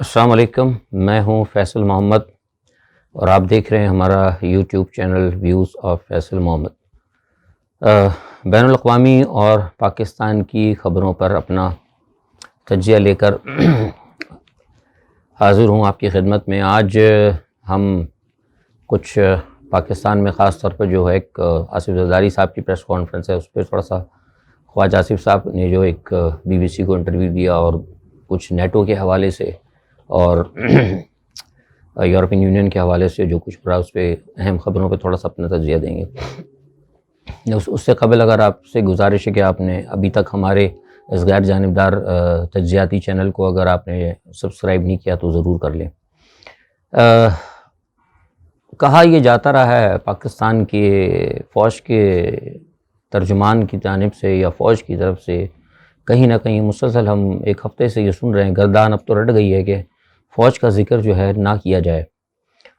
अस्सलाम वालेकुम, मैं हूं फैसल मोहम्मद और आप देख रहे हैं हमारा YouTube channel views of Faisal Mohammad. बैनुल अक़वामी और पाकिस्तान की ख़बरों पर अपना तज्ज़िया लेकर हाज़िर हूं आपकी खिदमत में। आज हम कुछ पाकिस्तान में ख़ास तौर पर जो है एक आसिफ़ ज़रदारी साहब की प्रेस कॉन्फ्रेंस है, उस पर थोड़ा सा ख्वाजा आसिफ़ साहब ने जो एक BBC को इंटरव्यू दिया और कुछ नेटो के हवाले से और यूरोपियन यूनियन के हवाले से जो कुछ रहा उस पर अहम ख़बरों पर थोड़ा सा अपना तज्ज़िया देंगे। उससे कबल अगर आपसे गुजारिश है कि आपने अभी तक हमारे इस गैर जानिबदार तज्ज़ियाती चैनल को अगर आपने सब्सक्राइब नहीं किया तो ज़रूर कर लें। कहा यह जाता रहा है पाकिस्तान के फ़ौज के तर्जुमान की जानिब से या फ़ौज की तरफ से कहीं ना कहीं मुसलसल हम एक हफ़्ते से ये सुन रहे हैं, गर्दान अब तो रट गई है कि फ़ौज का ज़िक्र जो है ना किया जाए।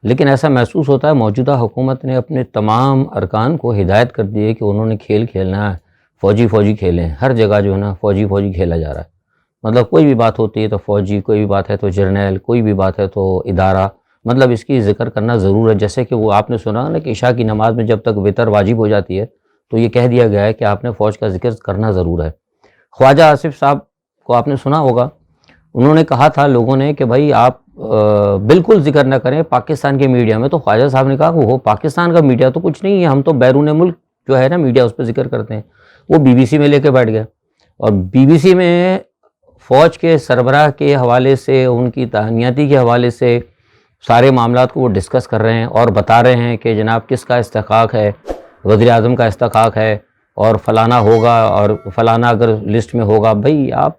लेकिन ऐसा महसूस होता है मौजूदा हुकूमत ने अपने तमाम अरकान को हिदायत कर दी है कि उन्होंने खेल खेलना है, फ़ौजी खेलें। हर जगह जो है ना फ़ौजी खेला जा रहा है। मतलब कोई भी बात होती है तो फ़ौजी, कोई भी बात है तो जर्नैल, कोई भी बात है तो इदारा, मतलब इसकी ज़िक्र करना ज़रूर है। जैसे कि वो आपने सुना ना कि इशा की नमाज़ में जब तक वितर वाजिब हो जाती है तो ये कह दिया गया है कि आपने फ़ौज का ज़िक्र करना ज़रूर है। ख्वाजा आसिफ़ साहब को आपने सुना होगा, उन्होंने कहा था लोगों ने कि भाई आप बिल्कुल ज़िक्र ना करें पाकिस्तान के मीडिया में। तो ख्वाजा साहब ने कहा वो पाकिस्तान का मीडिया तो कुछ नहीं है, हम तो बैरून मुल्क जो है ना मीडिया उस पर ज़िक्र करते हैं। वो BBC में लेके बैठ गया और BBC में फ़ौज के सरबराह के हवाले से, उनकी तहनीती के हवाले से सारे मामलात को वो डिस्कस कर रहे हैं और बता रहे हैं कि जनाब किसका इस्तेकाक है, वज़ीर-ए-आज़म का इस्तेकाक है और फ़लाना होगा और फ़लाना अगर लिस्ट में होगा। भाई आप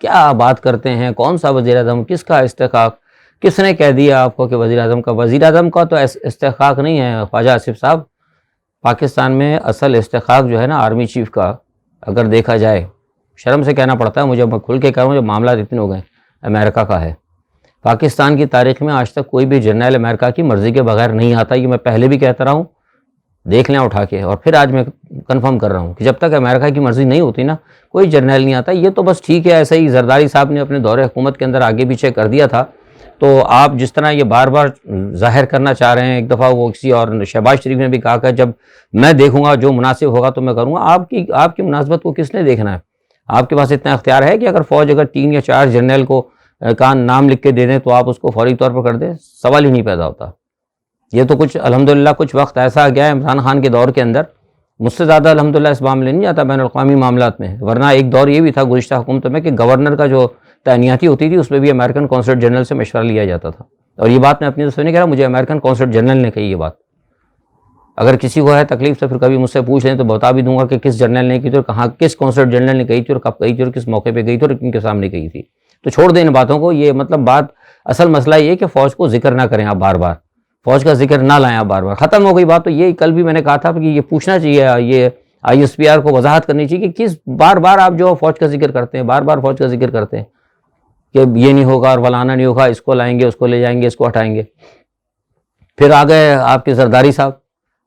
क्या बात करते हैं, कौन सा वज़ीर-ए-आज़म, किसका इस्तेकाक, किसने कह दिया आपको कि वज़ीर-ए-आज़म का? वज़ीर-ए-आज़म का तो इस्तेकाक नहीं है ख्वाजा आसिफ़ साहब। पाकिस्तान में असल इस्तेकाक जो है ना आर्मी चीफ़ का, अगर देखा जाए, शर्म से कहना पड़ता है मुझे, मैं खुल के कह रहा हूँ, जब मामला इतने हो गए, अमेरिका का है। पाकिस्तान की तारीख़ में आज तक कोई भी जर्नैल अमेरिका की मर्ज़ी के बगैर नहीं आता। ये मैं पहले भी कहता रहा हूँ, देख लें उठा के, और फिर आज मैं कंफर्म कर रहा हूँ कि जब तक अमेरिका की मर्ज़ी नहीं होती ना कोई जर्नैल नहीं आता। ये तो बस ठीक है, ऐसे ही जरदारी साहब ने अपने दौरे हुकूमत के अंदर आगे पीछे कर दिया था। तो आप जिस तरह ये बार बार ज़ाहिर करना चाह रहे हैं, एक दफ़ा वो किसी और शहबाज शरीफ ने भी कहा कि जब मैं देखूँगा जो मुनासिब होगा तो मैं करूँगा। आपकी मुनासबत को किसने देखना है? आपके पास इतना इख्तियार है कि अगर फ़ौज अगर 3 या 4 जर्नैल को का नाम लिख के दे दें तो आप उसको फौरी तौर पर कर दें? सवाल ही नहीं पैदा होता। ये तो कुछ अल्हम्दुलिल्लाह कुछ वक्त ऐसा आ गया है इमरान खान के दौर के अंदर, मुझसे ज़्यादा अल्हम्दुलिल्लाह इस मामले नहीं आता बैनुल अक़वामी मामलात में। वरना एक दौर ये भी था गुज़िश्ता हुकूमत में कि गवर्नर का जो तैनाती होती थी उसमें भी अमेरिकन कॉन्सुलेट जनरल से मशवरा लिया जाता था। और ये बात मैं अपनी तरफ से नहीं कह रहा, मुझे अमेरिकन कॉन्सुलेट जनरल ने कही ये बात। अगर किसी को है तकलीफ तो फिर कभी मुझसे पूछ लें तो बता भी दूंगा कि किस जनरल ने की थी और कहाँ, किस कॉन्सुलेट जनरल ने कही थी और कब कही थी और किस मौके पर गई थी और किनके सामने कही थी। तो छोड़ दें इन बातों को। ये मतलब बात, असल मसला ये कि फ़ौज को जिक्र ना करें आप बार बार, फ़ौज का जिक्र ना लाएं आप बार बार। ख़त्म हो गई बात। तो ये कल भी मैंने कहा था कि ये पूछना चाहिए, ये ISPR को वजाहत करनी चाहिए कि किस बार बार आप जो फ़ौज का जिक्र करते हैं, बार बार फ़ौज का जिक्र करते हैं कि ये नहीं होगा और फलाना नहीं होगा, इसको लाएंगे, उसको ले जाएंगे, इसको हटाएंगे। फिर आ गए आपके जरदारी साहब।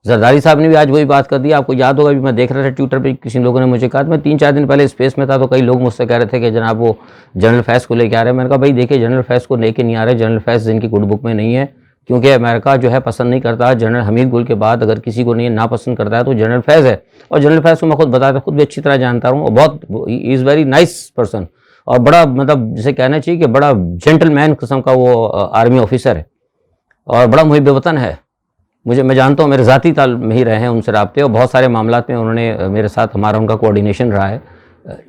जरदारी साहब ने भी आज वही बात कर दी। आपको याद होगा, भी मैं देख रहा था ट्विटर पर किसी लोगों ने मुझे कहा, मैं 3-4 दिन पहले स्पेस में था तो कई लोग मुझसे कह रहे थे कि जनाब वो जनरल फैज़ को लेके आ रहे हैं। मैंने कहा भाई देखिए, जनरल फैज़ को लेके नहीं आ रहे, जनरल फैज़ जिनकी गुड बुक में नहीं है, क्योंकि अमेरिका जो है पसंद नहीं करता। जनरल हमीद गुल के बाद अगर किसी को नहीं नापसंद करता है तो जनरल फैज़ है। और जनरल फैज़ को मैं खुद भी अच्छी तरह जानता हूँ और बहुत इज़ वेरी नाइस पर्सन और बड़ा, मतलब जिसे कहना चाहिए कि बड़ा जेंटलमैन किस्म का वो आर्मी ऑफिसर है और बड़ा मुहिब वतन है। मैं जानता हूँ, मेरे ज़ाती ताल में ही रहे हैं उनसे राब्ते और बहुत सारे मामलात में उन्होंने मेरे साथ, हमारा उनका कोऑर्डिनेशन रहा है।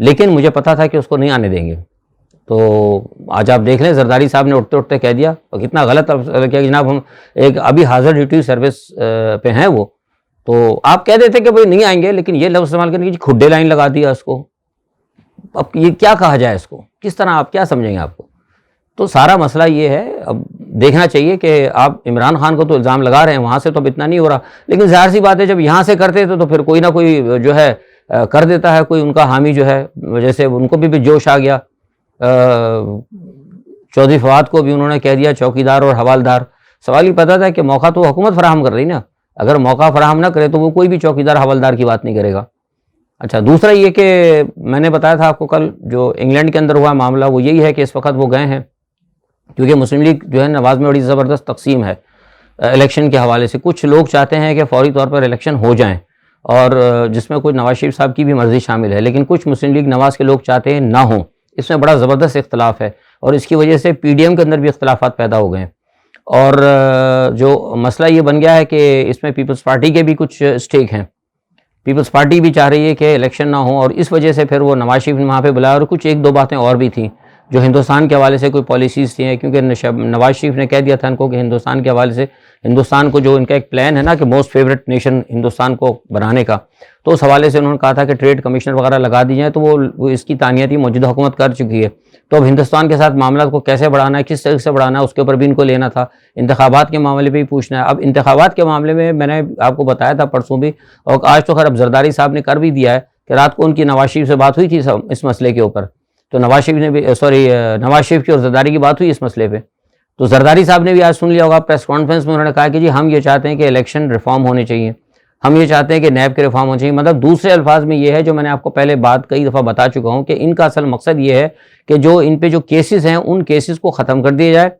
लेकिन मुझे पता था कि उसको नहीं आने देंगे। तो आज आप देख लें, जरदारी साहब ने उठते उठते कह दिया, और कितना गलत किया जनाब, हम एक अभी हाजिर ड्यूटी सर्विस पे हैं वो, तो आप कह देते कि भाई नहीं आएंगे, लेकिन ये लफ्ज़ इस्तेमाल करके खुड्डे लाइन लगा दिया उसको। अब ये क्या कहा जाए इसको, किस तरह आप क्या समझेंगे आपको? तो सारा मसला ये है, अब देखना चाहिए कि आप इमरान खान को तो इल्ज़ाम लगा रहे हैं, वहाँ से तो अब इतना नहीं हो रहा, लेकिन ज़ाहिर सी बात है जब यहाँ से करते तो फिर कोई ना कोई जो है कर देता है, कोई उनका हामी जो है, जैसे उनको भी जोश आ गया। चौधरी फवाद को भी उन्होंने कह दिया चौकीदार और हवालदार। सवाल ही पता था कि मौका तो हुकूमत फराहम कर रही ना, अगर मौका फराहम ना करे तो वो कोई भी चौकीदार हवालदार की बात नहीं करेगा। अच्छा, दूसरा ये कि मैंने बताया था आपको कल, जो इंग्लैंड के अंदर हुआ मामला वो यही है कि इस वक्त वो गए हैं क्योंकि मुस्लिम लीग जो है नवाज में बड़ी ज़बरदस्त तकसीम है इलेक्शन के हवाले से। कुछ लोग चाहते हैं कि फौरी तौर पर इलेक्शन हो जाएं और जिसमें कोई नवाज शरीफ साहब की भी मर्ज़ी शामिल है, लेकिन कुछ मुस्लिम लीग नवाज के लोग चाहते हैं ना हो। इसमें बड़ा ज़बरदस्त इख्तलाफ है और इसकी वजह से पीडीएम के अंदर भी इख्तलाफात पैदा हो गए हैं। और जो मसला ये बन गया है कि इसमें पीपल्स पार्टी के भी कुछ स्टेक हैं। पीपल्स पार्टी भी चाह रही है कि इलेक्शन ना हो और इस वजह से फिर वो नवाज शरीफ ने वहाँ पे बुलाया। और कुछ एक दो बातें और भी थीं जो हिंदुस्तान के हवाले से कोई पॉलिसीज़ थी, क्योंकि नवाज शरीफ ने कह दिया था इनको कि हिंदुस्तान के हवाले से, हिंदुस्तान को जो इनका एक प्लान है ना कि मोस्ट फेवरेट नेशन हिंदुस्तान को बनाने का, तो उस हवाले से उन्होंने कहा था कि ट्रेड कमिश्नर वगैरह लगा दी जाए। तो वो इसकी तानियत ही मौजूदा हुकूमत कर चुकी है। तो अब हिंदुस्तान के साथ मामला को कैसे बढ़ाना है, किस तरह से बढ़ाना है, उसके ऊपर भी इनको लेना था। इंतखाबात के मामले पर भी पूछना है। अब इंतखाबात के मामले में मैंने आपको बताया था परसों भी, और आज तो खैर अब जरदारी साहब ने कर भी दिया है कि रात को उनकी नवाज शरीफ से बात हुई थी इस मसले के ऊपर। तो नवाज शरीफ ने भी नवाज शरीफ की और जरदारी की बात हुई इस मसले पे। तो जरदारी साहब ने भी आज सुन लिया होगा प्रेस कॉन्फ्रेंस में, उन्होंने कहा कि जी हम ये चाहते हैं कि इलेक्शन रिफॉर्म होने चाहिए, हम ये चाहते हैं कि नैब के रिफॉर्म होने चाहिए। मतलब दूसरे अल्फाज में ये है, जो मैंने आपको पहले बात कई दफ़ा बता चुका हूँ, कि इनका असल मकसद ये है कि जो इन पे जो केसेस हैं उन केसेस को ख़त्म कर दिया जाए।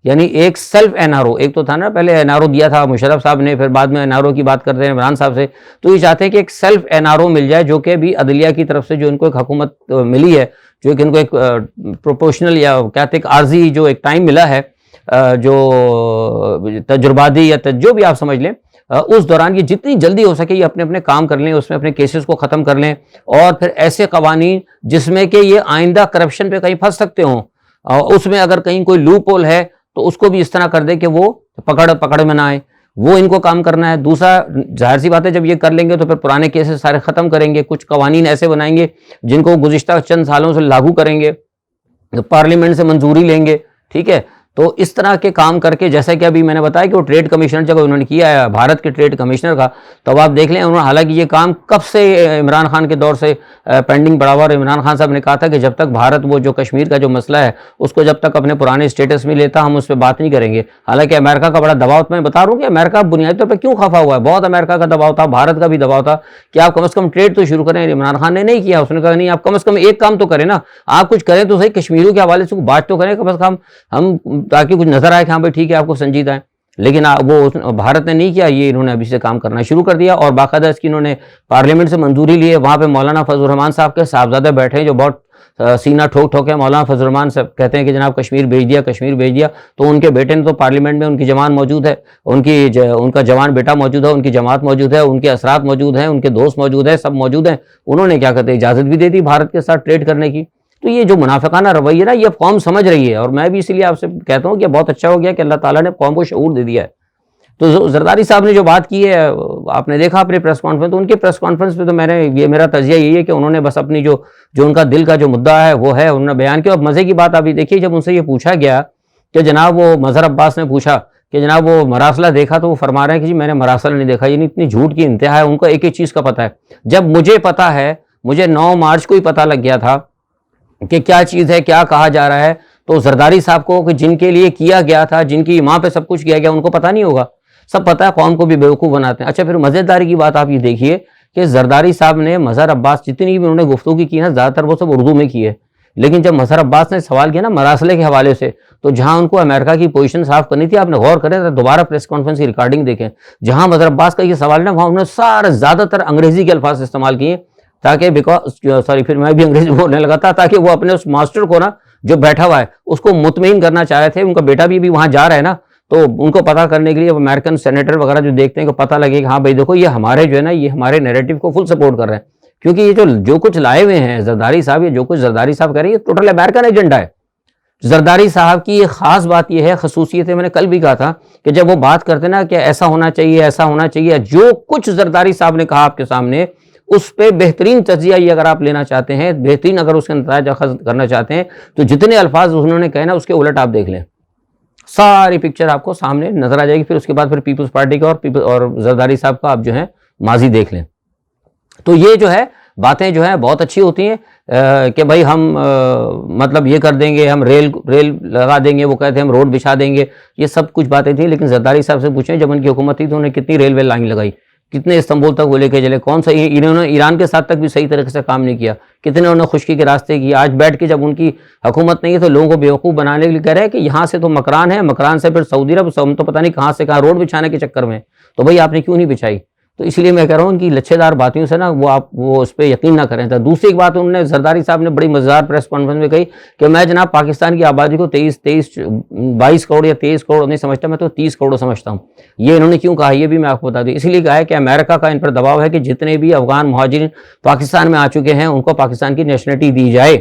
यानी एक सेल्फ एनआरओ, एक तो था ना पहले एनआरओ दिया था मुशर्रफ साहब ने, फिर बाद में एनआरओ की बात करते हैं इमरान साहब से। तो ये चाहते हैं कि एक सेल्फ एनआरओ मिल जाए, जो कि भी अदलिया की तरफ से जो इनको एक हुकूमत मिली है, जो एक इनको एक प्रोपोर्शनल या कहते हैं आर्जी जो एक टाइम मिला है, जो तजुर्बादी या जो भी आप समझ लें, उस दौरान ये जितनी जल्दी हो सके ये अपने अपने काम कर लें, उसमें अपने केसेस को ख़त्म कर लें। और फिर ऐसे कवानीन जिसमें कि ये आइंदा करप्शन पे कहीं फंस सकते हों, उसमें अगर कहीं कोई लूप होल है तो उसको भी इस तरह कर दे कि वो पकड़ में ना आए, वो इनको काम करना है। दूसरा, जाहिर सी बात है जब ये कर लेंगे तो फिर पुराने केसेस सारे ख़त्म करेंगे, कुछ कवानीन ऐसे बनाएंगे जिनको गुज़िश्ता चंद सालों से लागू करेंगे, तो पार्लियामेंट से मंजूरी लेंगे, ठीक है। तो इस तरह के काम करके, जैसा कि अभी मैंने बताया कि वो ट्रेड कमिश्नर जब उन्होंने किया है भारत के ट्रेड कमिश्नर का, तो अब आप देख लें उन्होंने, हालांकि ये काम कब से इमरान खान के दौर से पेंडिंग पड़ा हुआ, और इमरान खान साहब ने कहा था कि जब तक भारत वो जो कश्मीर का जो मसला है उसको जब तक अपने पुराने स्टेटस में लेता हम उस पर बात नहीं करेंगे। हालांकि अमेरिका का बड़ा दबाव, मैं बता रहा हूँ कि अमेरिका बुनियादी तौर पर क्यों खफा हुआ है, बहुत अमेरिका का दबाव था, भारत का भी दबाव था कि आप कम से कम ट्रेड तो शुरू करें। इमरान खान ने नहीं किया, उसने कहा नहीं आप कम से कम एक काम तो करें ना, आप कुछ करें तो सही, कश्मीरियों के हवाले से बात तो करें कम से कम, हम ताकि कुछ नजर आए कि हाँ भाई ठीक है आपको संजीदा है। लेकिन वो भारत ने नहीं किया, ये इन्होंने अभी से काम करना शुरू कर दिया और बाकायदा इसकी इन्होंने पार्लियामेंट से मंजूरी ली है। वहाँ पे मौलाना फजल रहमान साहब के साहबजादे बैठे हैं जो बहुत सीना ठोक ठोक है। मौलाना फजल रहमान साहब कहते हैं कि जनाब कश्मीर भेज दिया, कश्मीर भेज दिया। तो उनके बेटे ने तो पार्लियामेंट में, उनकी जवान मौजूद है, उनका जवान बेटा मौजूद है, उनकी जमात मौजूद है, उनके असरात मौजूद हैं, उनके दोस्त मौजूद हैं, सब मौजूद हैं। उन्होंने क्या कहते हैं इजाज़त भी दे दी भारत के साथ ट्रेड करने की। तो ये जो मुनाफिकाना रवैया ना, ये कौम समझ रही है, और मैं भी इसलिए आपसे कहता हूँ कि बहुत अच्छा हो गया कि अल्लाह ताला ने कौम को शऊर दे दिया है। तो जरदारी साहब ने जो बात की है, आपने देखा अपने प्रेस कॉन्फ्रेंस, तो उनके प्रेस कॉन्फ्रेंस पे तो मेरा तजिया यही है कि उन्होंने बस अपनी जो उनका दिल का जो मुद्दा है वो है उन्होंने बयान किया। और मज़े की बात अभी देखिए, जब उनसे ये पूछा गया कि जनाब वो मज़हर अब्बास ने पूछा कि जनाब वो मरासला देखा, तो वो फरमा रहे हैं कि जी मैंने मरासला नहीं देखा। यानी इतनी झूठ की इंतहा है, उनको एक एक चीज़ का पता है। जब मुझे पता है, मुझे 9 मार्च को ही पता लग गया था कि क्या चीज़ है, क्या कहा जा रहा है। तो जरदारी साहब को कि जिनके लिए किया गया था, जिनकी माँ पे सब कुछ किया गया, उनको पता नहीं होगा? सब पता है, कौम को भी बेवकूफ़ बनाते हैं। अच्छा, फिर मज़ेदारी की बात आप ये देखिए कि जरदारी साहब ने मज़हर अब्बास जितनी भी उन्होंने गुफ्तगू की ना, ज़्यादातर वो सब उर्दू में की है। लेकिन जब मज़हर अब्बास ने सवाल किया ना मरासले के हवाले से, तो जहाँ उनको अमेरिका की पोजीशन साफ करनी थी, आपने गौर करें तो दोबारा प्रेस कॉन्फ्रेंस की रिकॉर्डिंग देखें, जहाँ मज़हर अब्बास का ये सवाल है ना, वहाँ उन्होंने सारे ज़्यादातर अंग्रेज़ी के अल्फाज इस्तेमाल किए, ताकि फिर मैं भी अंग्रेजी बोलने लगा था, ताकि वो अपने उस मास्टर को ना जो बैठा हुआ है उसको मुतमईन करना चाह रहे थे। उनका बेटा भी वहाँ जा रहा है ना, तो उनको पता करने के लिए अमेरिकन सेनेटर वगैरह जो देखते हैं, को पता लगे कि हाँ भाई देखो ये हमारे जो है ना, ये हमारे नैरेटिव को फुल सपोर्ट कर रहे हैं। क्योंकि ये जो कुछ लाए हुए हैं जरदारी साहब, ये जो कुछ जरदारी साहब कह रहे हैं, ये टोटल अमेरिकन एजेंडा है। जरदारी साहब की ये खास बात ये है, खसूसियत है, मैंने कल भी कहा था कि जब वो बात करते ना कि ऐसा होना चाहिए, ऐसा होना चाहिए, जो कुछ जरदारी साहब ने कहा आपके सामने, उस पर बेहतरीन तजिया ये अगर आप लेना चाहते हैं, बेहतरीन अगर उसके नतीजा अखज़ करना चाहते हैं, तो जितने अल्फाज उन्होंने कहे ना, उसके उलट आप देख लें, सारी पिक्चर आपको सामने नजर आ जाएगी। फिर उसके बाद फिर पीपल्स पार्टी का और जरदारी साहब का आप जो है माजी देख लें। तो ये जो है बातें जो हैं बहुत अच्छी होती हैं कि भाई हम मतलब ये कर देंगे, हम रेल लगा देंगे, वो कहते हैं हम रोड बिछा देंगे, ये सब कुछ बातें थी। लेकिन जरदारी साहब से पूछें जब उनकी हुकूमत थी तो उन्होंने कितनी रेलवे लाइन लगाई, कितने इस्तांबुल तक वो लेके चले, कौन सा इन्होंने ईरान के साथ तक भी सही तरीके से काम नहीं किया, कितने उन्होंने खुशकी के रास्ते किए। आज बैठ के जब उनकी हुकूमत नहीं है तो लोगों को बेवकूफ़ बनाने के लिए कह रहे हैं कि यहाँ से तो मकरान है, मकरान से फिर सऊदी अरब, हम तो पता नहीं कहाँ से कहाँ रोड बिछाने के चक्कर में। तो भाई आपने क्यों नहीं बिछाई? तो इसलिए मैं कह रहा हूँ उनकी लच्छेदार बातों से ना वो उस पर यकीन ना करें। तो दूसरी एक बात उन्होंने जरदारी साहब ने बड़ी मज़ेदार प्रेस कॉन्फ्रेंस में कही कि मैं जनाब पाकिस्तान की आबादी को 22 करोड़ या 23 करोड़ नहीं समझता, मैं तो 30 करोड़ समझता हूँ। ये इन्होंने क्यों कहा ये भी मैं आपको बता दूँ। इसलिए कहा है कि अमेरिका का इन पर दबाव है कि जितने भी अफगान मुहाजिर पाकिस्तान में आ चुके हैं उनको पाकिस्तान की नेशनलिटी दी जाए।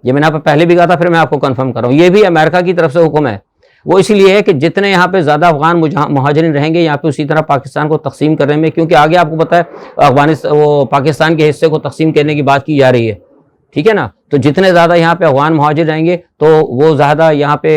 ये मैंने आपको पहले भी कहा था, फिर मैं आपको कन्फर्म कर रहा हूँ, ये भी अमेरिका की तरफ से हुक्म है। वो इसलिए है कि जितने यहाँ पे ज़्यादा अफगान मुहाजिरीन रहेंगे यहाँ पे उसी तरह पाकिस्तान को तकसीम करने में, क्योंकि आगे आपको पता है अफगानिस्तान वो पाकिस्तान के हिस्से को तकसीम करने की बात की जा रही है, ठीक है ना। तो जितने ज़्यादा यहाँ पे अफगान मुहाजिर रहेंगे तो वो ज़्यादा यहाँ पे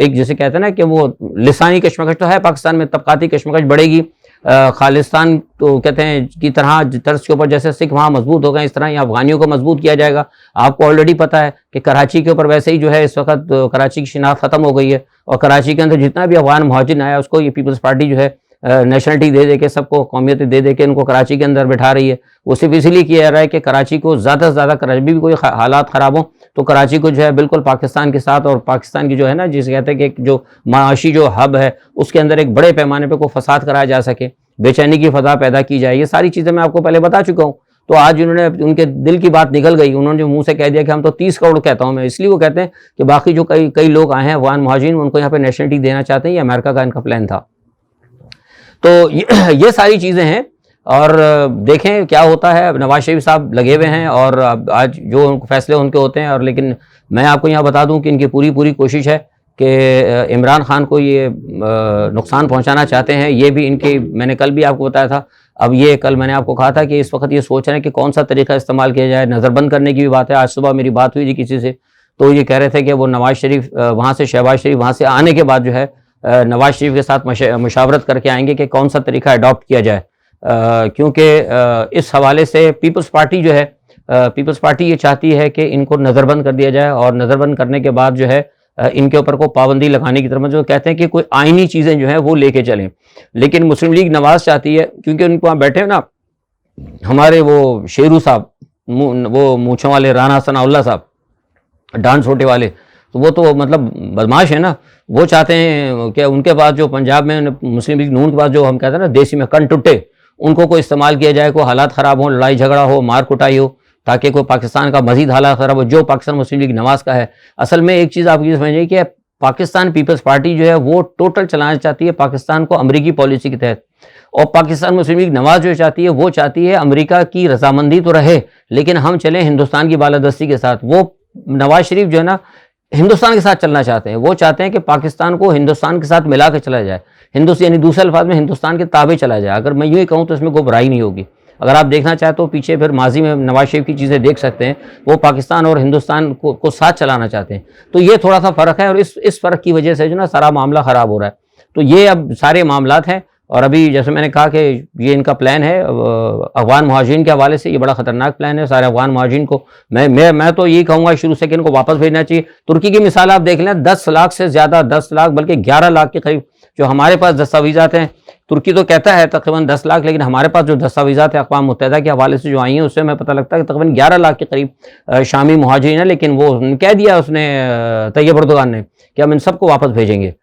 एक जिसे कहते हैं ना कि वो लिसानी कशमकश तो है पाकिस्तान में, तबकाती कशमकश बढ़ेगी। खालिस्तान को कहते हैं की तरह तर्ज के ऊपर जैसे सिख वहाँ मजबूत हो गए इस तरह यहाँ अफगानियों को मजबूत किया जाएगा। आपको ऑलरेडी पता है कि कराची के ऊपर वैसे ही जो है इस वक्त कराची की शिनाख्त ख़त्म हो गई है और कराची के अंदर जितना भी अफगान मुहाजिर आया उसको ये पीपल्स पार्टी जो है नेशनलिटी दे दे के सबको कौमियत दे दे के इनको कराची के अंदर बैठा रही है। वो सिर्फ इसलिए किया जा रहा है कि कराची को ज़्यादा से ज़्यादा, कराची भी कोई हालात ख़राब हो तो कराची को जो है बिल्कुल पाकिस्तान के साथ और पाकिस्तान की जो है ना जिसे कहते हैं कि जो माशी जो हब है उसके अंदर एक बड़े पैमाने पर कोई फसाद कराया जा सके, बेचैनी की फजा पैदा की जाए। ये सारी चीज़ें मैं आपको पहले बता चुका हूँ। तो आज उन्होंने उनके दिल की बात निकल गई, उन्होंने जो मुंह से कह दिया कि हम तो 30 करोड़ कहता हूँ मैं, इसलिए वो कहते हैं कि बाकी जो कई लोग आए हैं अफगान मुहाजिरीन उनको यहाँ पे नेशनलिटी देना चाहते हैं, ये अमेरिका का इनका प्लान था। तो ये सारी चीज़ें हैं और देखें क्या होता है। नवाज शरीफ साहब लगे हुए हैं और आज जो फैसले उनके होते हैं और लेकिन मैं आपको यहाँ बता दूँ कि इनकी पूरी कोशिश है कि इमरान खान को ये नुकसान पहुँचाना चाहते हैं। ये भी इनके, मैंने कल भी आपको बताया था, अब ये कल मैंने आपको कहा था कि इस वक्त ये सोच रहे हैं कि कौन सा तरीका इस्तेमाल किया जाए। नज़रबंद करने की भी बात है। आज सुबह मेरी बात हुई थी किसी से तो ये कह रहे थे कि वो नवाज शरीफ वहाँ से शहबाज शरीफ वहाँ से आने के बाद जो है नवाज शरीफ के साथ मुशावरत करके आएंगे कि कौन सा तरीका अडॉप्ट किया जाए, क्योंकि इस हवाले से पीपल्स पार्टी जो है पीपल्स पार्टी ये चाहती है कि इनको नज़रबंद कर दिया जाए और नज़रबंद करने के बाद जो है इनके ऊपर को पाबंदी लगाने की तरफ जो कहते हैं कि कोई आइनी चीज़ें जो हैं वो लेके चलें। लेकिन मुस्लिम लीग नवाज चाहती है, क्योंकि उनको वहाँ बैठे हैं ना हमारे वो शेरू साहब, वो मूँछों वाले राना सनाउल्लाह साहब, डांस छोटे वाले, तो वो तो मतलब बदमाश है ना। वो चाहते हैं कि उनके पास जो पंजाब में मुस्लिम लीग नून के पास जो हम कहते हैं ना देसी में कन टुट्टे, उनको कोई इस्तेमाल किया जाए, कोई हालात ख़राब हो, लड़ाई झगड़ा हो, मार कुटाई हो, ताकि कोई पाकिस्तान का मजीद हालात ख़राब हो जो पाकिस्तान मुस्लिम लीग नवाज का है। असल में एक चीज़ आप ये समझिए कि पाकिस्तान पीपल्स पार्टी जो है वो टोटल चलाना चाहती है पाकिस्तान को अमरीकी पॉलिसी के तहत, और पाकिस्तान मुस्लिम लीग नवाज जो चाहती है वो चाहती है अमेरिका की रजामंदी तो रहे लेकिन हम चलें हिंदुस्तान की बालादस्ती के साथ। वो नवाज शरीफ जो है ना हिंदुस्तान के साथ चलना चाहते हैं, वो चाहते हैं कि पाकिस्तान को हिंदुस्तान के साथ मिला के चला जाए, हिंदुस्तान यानी दूसरे अल्फाज में हिंदुस्तान के ताबे चला जाए। अगर मैं यूँ ही कहूँ तो इसमें कोई बुराई नहीं होगी। अगर आप देखना चाहें तो पीछे फिर माजी में नवाज शरीफ की चीज़ें देख सकते हैं, वो पाकिस्तान और हिंदुस्तान को साथ चलाना चाहते हैं। तो ये थोड़ा सा फ़र्क है और इस फ़र्क की वजह से जो ना सारा मामला ख़राब हो रहा है। तो ये अब सारे मामलात हैं और अभी जैसे मैंने कहा कि ये इनका प्लान है अफगान मुहाजिरीन के हवाले से, ये बड़ा ख़तरनाक प्लान है। सारे अफगान मुहाजिरीन को मैं तो यही कहूँगा शुरू से कि इनको वापस भेजना चाहिए। तुर्की की मिसाल आप देख लें, 10 लाख से ज़्यादा, 10 लाख बल्कि 11 लाख के करीब जो हमारे पास दस्तावेज़ात हैं। तुर्की तो कहता है तकरीबन 10 लाख, लेकिन हमारे पास जो दस्तावेज़ात है अक़वाम मुत्तहिदा के हवाले से जो आई हैं उससे हमें पता लगता है कि तकरीबन 11 लाख के करीब शामी मुहाजिरीन है। लेकिन वो कह दिया उसने तैयब अर्दोगान ने कि हम इन सबको वापस भेजेंगे।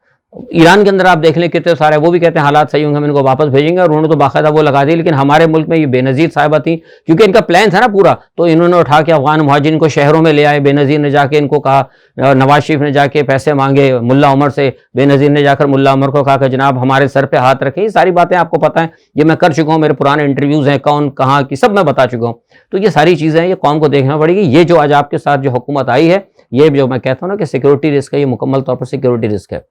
ईरान के अंदर आप देख लें कितने सारे, वो भी कहते हैं हालात सही होंगे हम इनको वापस भेजेंगे, और उन्होंने तो बाकायदा वो लगा दी। लेकिन हमारे मुल्क में ये बेनज़ीर साहिबा थी, क्योंकि इनका प्लान था ना पूरा, तो इन्होंने उठा के अफगान मुहाजिरीन को शहरों में ले आए। बेनज़ीर ने जाके इनको कहा, नवाज शरीफ ने जाके पैसे मांगे मुल्ला उमर से, बेनज़ीर ने जाकर मुल्ला उमर को कहा कि जनाब हमारे सर पर हाथ रखें। ये सारी बातें आपको पता है, ये मैं कर चुका हूँ, मेरे पुराने इंटरव्यूज़ हैं, कौन कहाँ की सब मैं बता चुका हूँ। तो ये सारी चीज़ें ये कौम को देखना पड़ेगी। ये जो आज आपके साथ जो हुकूमत आई है, ये जो मैं कहता हूँ ना कि सिक्योरिटी रिस्क है, ये मुकम्मल तौर पर सिक्योरिटी रिस्क है।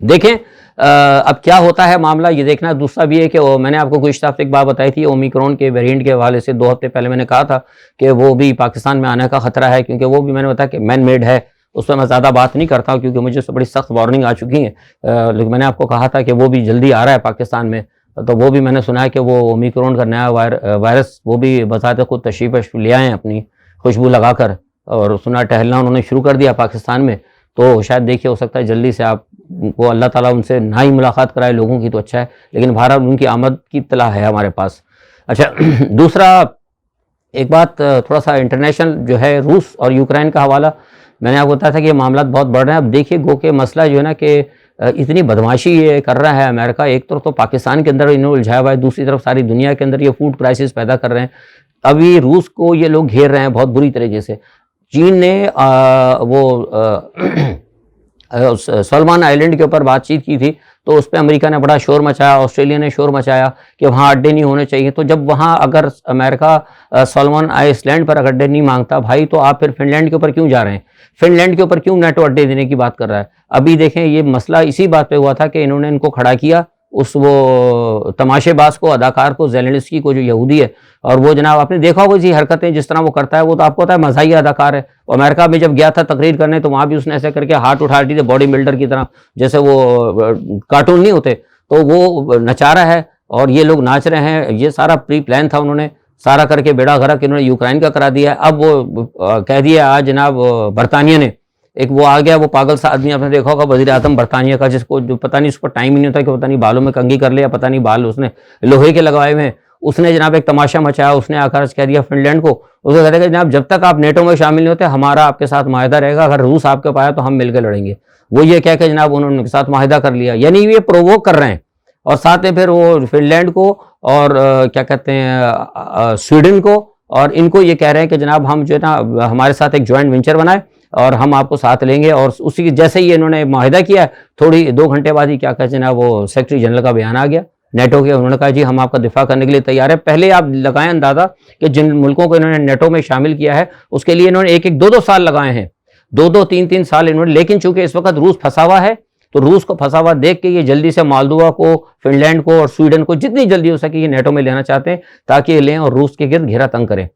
देखें अब क्या होता है मामला, ये देखना। दूसरा भी है कि मैंने आपको गुज़िश्ता हफ्ते एक बात बताई थी, ओमिक्रॉन के वेरिएंट के हवाले से 2 हफ्ते पहले मैंने कहा था कि वो भी पाकिस्तान में आने का ख़तरा है, क्योंकि वो भी मैंने बताया कि मैन मेड है। उस पर मैं ज़्यादा बात नहीं करता हूँ क्योंकि मुझे उससे बड़ी सख्त वार्निंग आ चुकी है, लेकिन मैंने आपको कहा था कि वो भी जल्दी आ रहा है पाकिस्तान में। तो वो भी मैंने सुना है कि वो ओमिक्रॉन का नया वायरस वो भी बज़ाते खुद तशरीफ़ ले आए हैं अपनी खुशबू लगाकर, और सुना टहलना उन्होंने शुरू कर दिया पाकिस्तान में। तो शायद देखिए हो सकता है जल्दी से आप वो अल्लाह ताला उनसे ना ही मुलाकात कराए लोगों की तो अच्छा है, लेकिन बहरहाल उनकी आमद की इत्तला है हमारे पास। अच्छा दूसरा एक बात थोड़ा सा इंटरनेशनल जो है रूस और यूक्रेन का हवाला, मैंने आपको बताया था कि ये मामला बहुत बढ़ रहे हैं। अब देखिए गो के मसला जो है ना कि इतनी बदमाशी ये कर रहा है अमेरिका, एक तरफ तो पाकिस्तान के अंदर इन्होंने उलझाया हुआ है, दूसरी तरफ सारी दुनिया के अंदर ये फूड क्राइसिस पैदा कर रहे हैं। अभी रूस को ये लोग घेर रहे हैं बहुत बुरी तरीके से। चीन ने सलमान आइलैंड के ऊपर बातचीत की थी, तो उस पर अमेरिका ने बड़ा शोर मचाया, ऑस्ट्रेलिया ने शोर मचाया कि वहाँ अड्डे नहीं होने चाहिए। तो जब वहाँ अगर अमेरिका सलमान आइलैंड पर अगर अड्डे नहीं मांगता भाई, तो आप फिर फिनलैंड के ऊपर क्यों जा रहे हैं? फिनलैंड के ऊपर क्यों नेटो अड्डे देने की बात कर रहा है? अभी देखें ये मसला इसी बात पे हुआ था कि इन्होंने इनको खड़ा किया, उस वो तमाशेबाज को, अदाकार को, ज़ेलेंस्की को, जो यहूदी है, और वो जनाब आपने देखा होगा जी हरकतें जिस तरह वो करता है, वो तो आपको पता है मज़ाही अदाकार है। अमेरिका में जब गया था तकरीर करने तो वहाँ भी उसने ऐसे करके हाथ उठा दी थी बॉडी बिल्डर की तरह, जैसे वो कार्टून नहीं होते, तो वो नचा रहा है और ये लोग नाच रहे हैं। ये सारा प्री प्लान था, उन्होंने सारा करके बेड़ा गर्क इन्होंने यूक्रेन का करा दिया। अब वो कह दिया आज जनाब बरतानिया ने, एक वो आ गया वो पागल सा आदमी, आपने देखा होगा वज़ीर आज़म बरतानिया का, जिसको जो पता नहीं उसको टाइम ही नहीं होता कि पता नहीं बालों में कंघी कर लिया, पता नहीं बाल उसने लोहे के लगवाए हुए हैं। उसने जनाब एक तमाशा मचाया, उसने आकर कह दिया फिनलैंड को, उसने कह दिया कि जनाब जब तक आप नेटो में शामिल नहीं होते हमारा आपके साथ माहिदा रहेगा, अगर रूस आपके पाया तो हम मिलकर लड़ेंगे। वो ये कह के जनाब उन्होंने उनके साथ माहिदा कर लिया, यानी ये प्रोवोक कर रहे हैं। और साथ में फिर वो फिनलैंड को और क्या कहते हैं स्वीडन को, और इनको ये कह रहे हैं कि जनाब हम जो है ना हमारे साथ एक ज्वाइंट वेंचर बनाए और हम आपको साथ लेंगे। और उसी की जैसे ही इन्होंने माहिदा किया, थोड़ी 2 घंटे बाद ही क्या कहते हैं ना वो सेक्रेटरी जनरल का बयान आ गया नेटो के। उन्होंने कहा जी हम आपका दिफा करने के लिए तैयार है। पहले आप लगाएं अंदाजा कि जिन मुल्कों को इन्होंने नेटो में शामिल किया है उसके लिए इन्होंने 1-1, 2-2 साल लगाए हैं, 2-2, 3-3 साल इन्होंने। लेकिन चूंकि इस वक्त रूस फंसा हुआ है, तो रूस को फंसा हुआ देख के ये जल्दी से मालदोवा को, फिनलैंड को और स्वीडन को जितनी जल्दी हो सके ये नेटो में लेना चाहते हैं, ताकि ये लें और रूस के गिर्द घेरा तंग करें।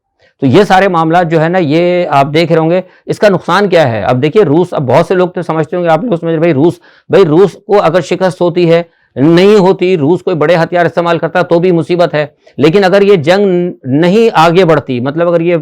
तो ये सारे मामला जो है ना, ये आप देख रहे होंगे इसका नुकसान क्या है। अब देखिए रूस, अब बहुत से लोग तो समझते होंगे, आप लोग समझ रहे भाई रूस को अगर शिकस्त होती है, नहीं होती, रूस कोई बड़े हथियार इस्तेमाल करता तो भी मुसीबत है। लेकिन अगर ये जंग नहीं आगे बढ़ती, मतलब अगर ये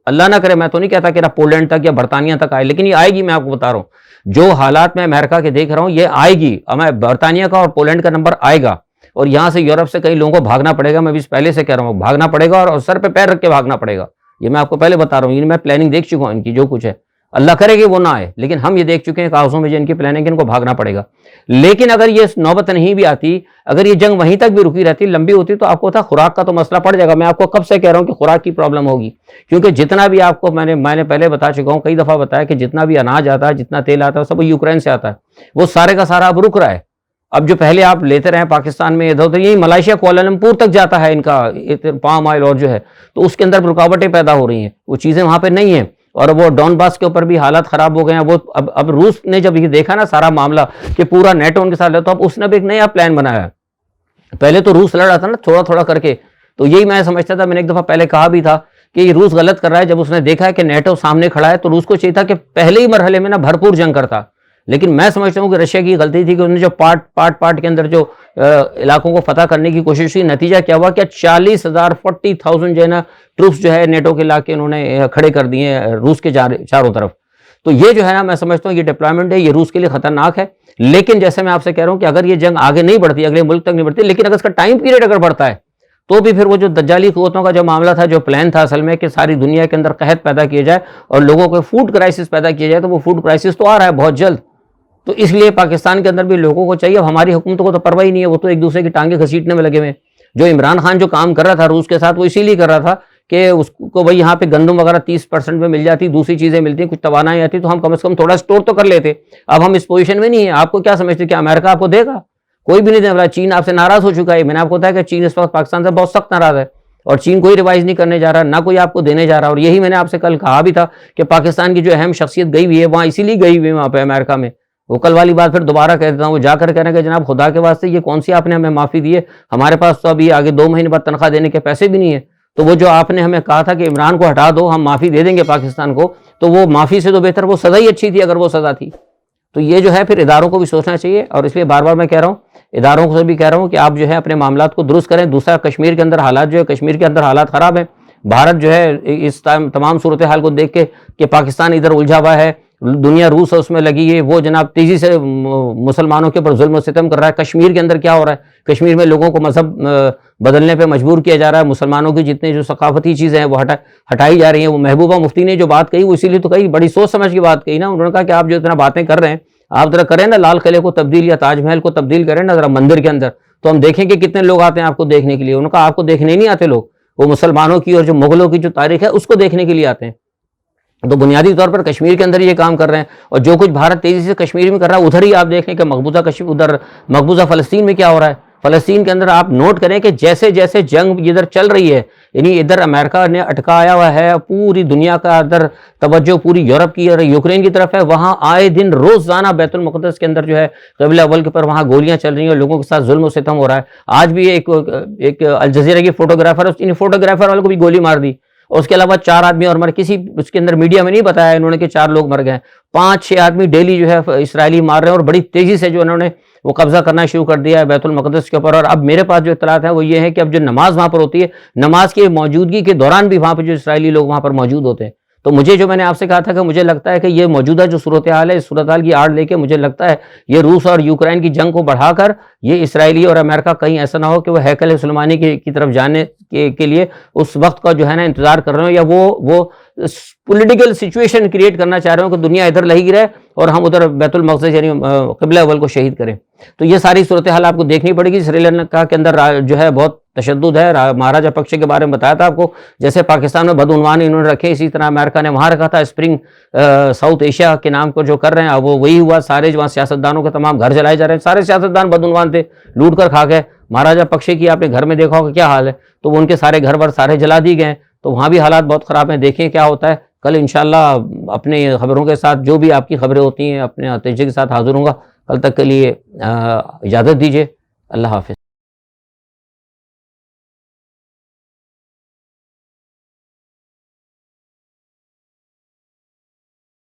अल्लाह ना करे, मैं तो नहीं कहता कि पोलैंड तक या बरतानिया तक आए, लेकिन ये आएगी। मैं आपको बता रहा हूँ जो हालात मैं अमेरिका के देख रहा हूँ ये आएगी। हमें बरतानिया का और पोलैंड का नंबर आएगा, और यहाँ से यूरोप से कई लोगों को भागना पड़ेगा। मैं भी पहले से कह रहा हूँ भागना पड़ेगा, और सर पे पैर रख के भागना पड़ेगा। ये मैं आपको पहले बता रहा हूँ, मैं प्लानिंग देख चुका हूँ इनकी, जो कुछ है अल्लाह करेगी वो ना आए, लेकिन हम ये देख चुके हैं कागजों में जो इनकी प्लानिंग है, इनको भागना पड़ेगा। लेकिन अगर ये नौबत नहीं भी आती, अगर ये जंग वहीं तक भी रुकी रहती, लंबी होती, तो आपको था खुराक का तो मसला पड़ जाएगा। मैं आपको कब से कह रहा हूँ कि खुराक की प्रॉब्लम होगी, क्योंकि जितना भी आपको मैंने पहले बता चुका हूँ, कई दफ़ा बताया कि जितना भी अनाज आता है, जितना तेल आता है, सब यूक्रेन से आता है। वो सारे का सारा अब रुक रहा है। अब जो पहले आप लेते रहे पाकिस्तान में इधर उधर, यही मलेशिया कुआलालंपुर तक जाता है इनका पाम ऑयल, और जो है तो उसके अंदर रुकावटें पैदा हो रही हैं, वो चीज़ें वहाँ पे नहीं हैं। और वो डॉनबास के ऊपर भी हालात ख़राब हो गए हैं। वो अब रूस ने जब ये देखा ना सारा मामला कि पूरा नेटो उनके साथ है, तो अब उसने अब एक नया प्लान बनाया। पहले तो रूस लड़ रहा था ना थोड़ा थोड़ा करके, तो यही मैं समझता था, मैंने एक दफ़ा पहले कहा भी था कि ये रूस गलत कर रहा है। जब उसने देखा है कि नेटो सामने खड़ा है, तो रूस को चाहिए था कि पहले ही मरहले में ना भरपूर जंग करता। लेकिन मैं समझता हूँ कि रशिया की गलती थी कि उन्होंने जो पार्ट के अंदर जो इलाकों को फतह करने की कोशिश की, नतीजा क्या हुआ कि 40,000 जो है ना ट्रूप्स जो है नेटो के इलाके उन्होंने खड़े कर दिए रूस के चारों तरफ। तो ये जो है ना, मैं समझता हूँ ये डिप्लॉयमेंट है, ये रूस के लिए खतरनाक है। लेकिन जैसे मैं आपसे कह रहा हूँ कि अगर ये जंग आगे नहीं बढ़ती, अगले मुल्क तक नहीं बढ़ती, लेकिन अगर इसका टाइम पीरियड अगर बढ़ता है, तो भी फिर वो जो दज्जाली क़ुव्वतों का जो मामला था, जो प्लान था असल में कि सारी दुनिया के अंदर कहत पैदा किया जाए और लोगों को फूड क्राइसिस पैदा किया जाए, तो वो फूड क्राइसिस तो आ रहा है बहुत जल्द। तो इसलिए पाकिस्तान के अंदर भी लोगों को चाहिए, अब हमारी हुकूमतों को तो परवाह ही नहीं है, वो तो एक दूसरे की टांगे घसीटने में लगे हुए। जो इमरान खान जो काम कर रहा था रूस के साथ, वो इसीलिए कर रहा था कि उसको भाई यहाँ पे गंदम वगैरह 30% में मिल जाती, दूसरी चीज़ें मिलती, कुछ तवानाई आती, तो हम कम से कम थोड़ा स्टोर तो कर लेते। अब हम इस पोजीशन में नहीं है। आपको क्या समझते कि अमेरिका आपको देगा? कोई भी नहीं देने वाला। चीन आपसे नाराज़ हो चुका है। मैंने आपको बताया कि चीन इस वक्त पाकिस्तान से बहुत सख्त नाराज़ है, और चीन कोई रिवाइज नहीं करने जा रहा, ना कोई आपको देने जा रहा। और यही मैंने आपसे कल कहा भी था कि पाकिस्तान की जो अहम शख्सियत गई हुई है वहाँ, इसीलिए गई हुई है वहाँ पर अमेरिका में। वो कल वाली बात फिर दोबारा कह देता हूँ, वो जाकर कहने का जनाब खुदा के वास्ते ये कौन सी आपने हमें माफ़ी दी है, हमारे पास तो अभी आगे 2 महीने बाद तनख्वाह देने के पैसे भी नहीं है। तो वो जो आपने हमें कहा था कि इमरान को हटा दो, हम माफ़ी दे देंगे पाकिस्तान को, तो वो माफ़ी से तो बेहतर वो सज़ा ही अच्छी थी अगर वो सज़ा थी। तो ये जो है फिर इदारों को भी सोचना चाहिए, और इसलिए बार बार मैं कह रहा हूँ, इदारों को भी कह रहा हूँ कि आप जो है अपने मामलात को दुरुस्त करें। दूसरा, कश्मीर के अंदर हालात जो है, कश्मीर के अंदर हालात ख़राब हैं। भारत जो है इस तमाम सूरत हाल को देख के कि पाकिस्तान इधर उलझा हुआ है, दुनिया रूस है उसमें लगी है, वो जनाब तेज़ी से मुसलमानों के ऊपर जुल्म सितम कर रहा है। कश्मीर के अंदर क्या हो रहा है, कश्मीर में लोगों को मजहब बदलने पे मजबूर किया जा रहा है। मुसलमानों की जितने जो सकाफती चीज़ें हैं वो हटाई जा रही हैं। वो महबूबा मुफ्ती ने जो बात कही वो इसीलिए तो कही, बड़ी सोच समझ की बात कही ना। उन्होंने कहा कि आप जो इतना बातें कर रहे हैं, आप ज़रा करें ना लाल किले को तब्दील या ताजमहल को तब्दील करें ना ज़रा मंदिर के अंदर, तो हम देखेंगे कितने लोग आते हैं आपको देखने के लिए। उन्होंने कहा आपको देखने नहीं आते लोग, वो मुसलमानों की और जो मुगलों की जो तारीख है उसको देखने के लिए आते हैं। तो बुनियादी तौर पर कश्मीर के अंदर ये काम कर रहे हैं, और जो कुछ भारत तेजी से कश्मीर में कर रहा है उधर ही आप देखें कि मकबूजा कश्मीर, उधर मकबूजा फ़लस्तीन में क्या हो रहा है। फ़लस्तीन के अंदर आप नोट करें कि जैसे जैसे जंग इधर चल रही है, यानी इधर अमेरिका ने अटकाया हुआ है, पूरी दुनिया का इधर तवज्जो पूरी यूरोप की और यूक्रेन की तरफ है। वहाँ आए दिन रोज़ाना बैतुल मुक़द्दस के अंदर जो है क़िबला अव्वल के ऊपर वहाँ गोलियाँ चल रही हैं और लोगों के साथ जुल्म और सितम हो रहा है। आज भी एक अल जज़ीरा की फ़ोटोग्राफ़र, इन फ़ोटोग्राफ़र वालों को भी गोली मार दी, और उसके अलावा 4 आदमी और मर, किसी उसके अंदर मीडिया में नहीं बताया इन्होंने कि 4 लोग मर गए। 5-6 आदमी डेली जो है इसराइली मार रहे हैं, और बड़ी तेज़ी से जो उन्होंने वो कब्जा करना शुरू कर दिया है बैतुल मुक़द्दस के ऊपर। और अब मेरे पास जो इत्तलात है वो ये है कि अब जो नमाज वहाँ पर होती है, नमाज की मौजूदगी के दौरान भी वहाँ पर जो इसराइली लोग वहाँ पर मौजूद होते हैं। तो मुझे, जो मैंने आपसे कहा था कि मुझे लगता है कि ये मौजूदा जो सूरत हाल है, इस सूरत हाल की आड़ लेके मुझे लगता है ये रूस और यूक्रेन की जंग को बढ़ाकर ये इसराइली और अमेरिका कहीं ऐसा ना हो कि वो हैकल सुलेमानी की तरफ जाने के लिए उस वक्त का जो है ना इंतजार कर रहे हो, या वो पॉलिटिकल सिचुएशन क्रिएट करना चाह रहे हो कि दुनिया इधर लगी रहे और हम उधर बैतुल मक़दस यानी क़िबला अव्वल को शहीद करें। तो ये सारी सूरत हाल आपको देखनी पड़ेगी। श्रीलंका के अंदर जो है बहुत तशद्दुद है। महाराजा पक्ष के बारे में बताया था आपको, जैसे पाकिस्तान में बदउनवान इन्होंने रखे, इसी तरह अमेरिका ने वहाँ रखा था। स्प्रिंग साउथ एशिया के नाम को जो कर रहे हैं, अब वो वही हुआ। सारे जो वहाँ सियासतदानों के तमाम घर जलाए जा रहे हैं। सारे सियासतदान बदउनवान थे, लूट कर खा गए। महाराजा पक्ष की आपने घर में देखा होगा क्या हाल है, तो वो उनके सारे घर वर सारे जला दिए गए। तो वहाँ भी हालात बहुत ख़राब हैं। देखें क्या होता है। कल इंशाअल्लाह अपने खबरों के साथ, जो भी आपकी खबरें होती हैं, अपने नतीजे के साथ हाजिर होऊंगा। कल तक के लिए इजाज़त दीजिए। अल्लाह हाफ़िज़।